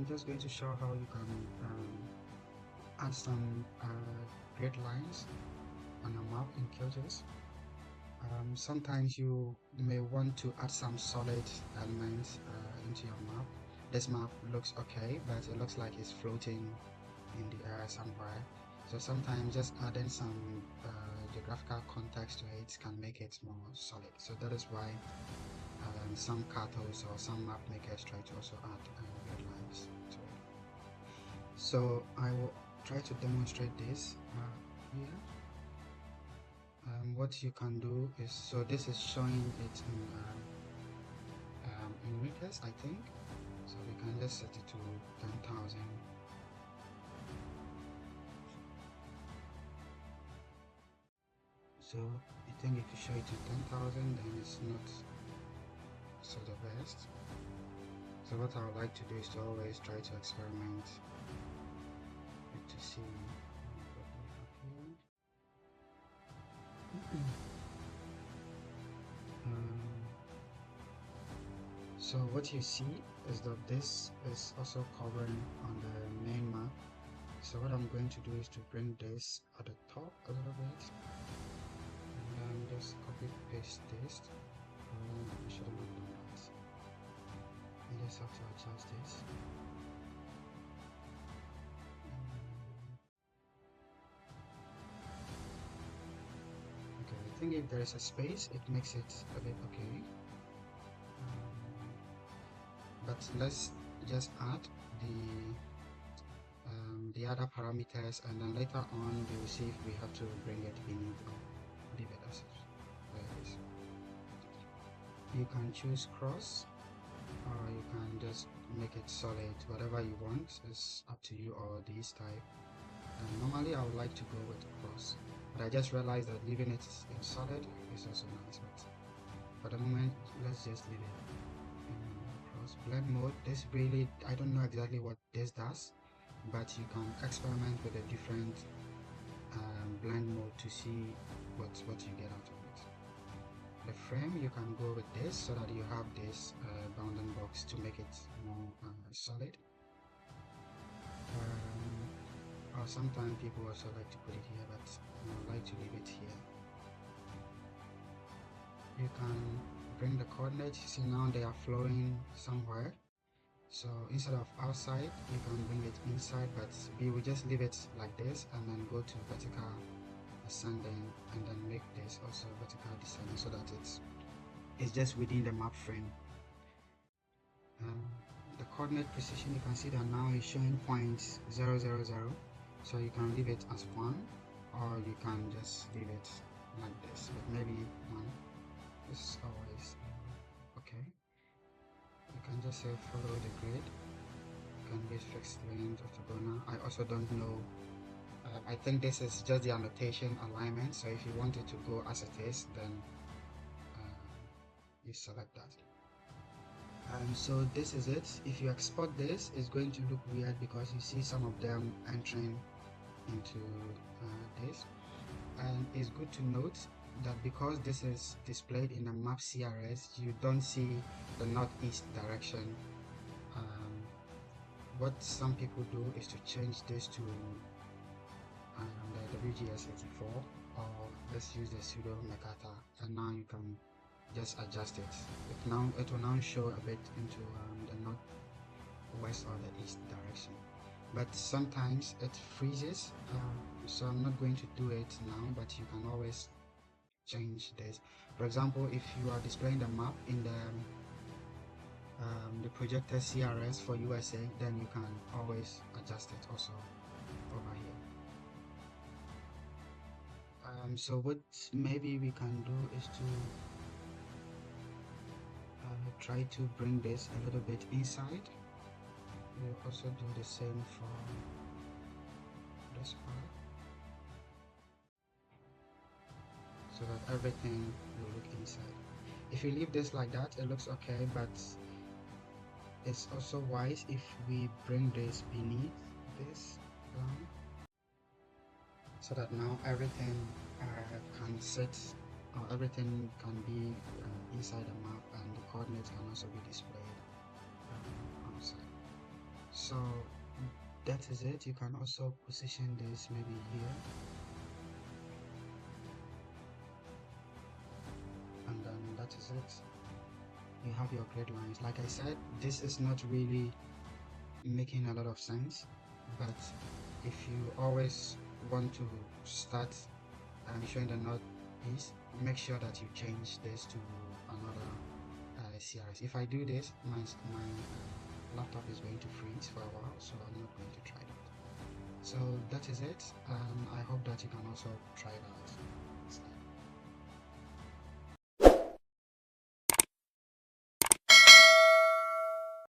I'm just going to show how you can add some grid lines on a map in Qgis. Sometimes you may want to add some solid elements into your map. This map looks okay, but it looks like it's floating in the air somewhere. So sometimes just adding some geographical context to it can make it more solid. So that is why some cartels or some map makers try to also add grid lines to it. So I will try to demonstrate this here. What you can do is, so this is showing it in meters, I think. So we can just set it to 10,000. So I think if you show it to 10,000, then it's not so the best. So what I would like to do is to always try to experiment to see what we have here. So what you see is that this is also covering on the main map. So what I'm going to do is to bring this at the top a little bit, and then just copy paste this. I should have not done that. I just have to adjust this. Okay, I think if there is a space, it makes it a bit okay. But let's just add the other parameters, and then later on we will see if we have to bring it beneath or leave it as it is. You can choose cross, or you can just make it solid. Whatever you want is up to you, or this type. And normally I would like to go with cross, but I just realized that leaving it in solid is also nice. But for the moment, let's just leave it in cross. Blend mode, this really, I don't know exactly what this does, but you can experiment with a different blend mode to see what you get out of it. The frame, you can go with this so that you have this bounding box to make it more solid. Or sometimes people also like to put it here, but I like to leave it here. You can bring the coordinates. See, now they are flowing somewhere. So instead of outside, you can bring it inside, but we will just leave it like this and then go to vertical ascending and then make this also vertical descending so that it's just within the map frame. The coordinate precision, you can see that now is showing points 000, so you can leave it as 1, or you can just leave it like this, but maybe 1 is always okay. You can just say follow the grid. You can use fixed length orthogonal. I also don't know, I think this is just the annotation alignment, so if you want it to go as it is, then you select that. So this is it. If you export this, it's going to look weird because you see some of them entering into this. And it's good to note that because this is displayed in the map CRS, you don't see the northeast direction. What some people do is to change this to the WGS84, or let's use the pseudo Mercator, and now you can just adjust it. It will now show a bit into the northwest or the east direction, but sometimes it freezes, so I'm not going to do it now, but you can always change this. For example, if you are displaying the map in the projected CRS for USA, then you can always adjust it also over here. So what maybe we can do is to try to bring this a little bit inside. We'll also do the same for this part, so that everything will look inside. If you leave this like that, it looks okay, but it's also wise if we bring this beneath this line, so that now everything can sit, or everything can be inside the map, and the coordinates can also be displayed outside. So that is it. You can also position this maybe here, and then that is it. You have your grid lines. Like I said, this is not really making a lot of sense, but if you always want to start showing the node piece, make sure that you change this to another CRS. If I do this, my laptop is going to freeze for a while, so I'm not going to try that. So that is it. I hope that you can also try it out.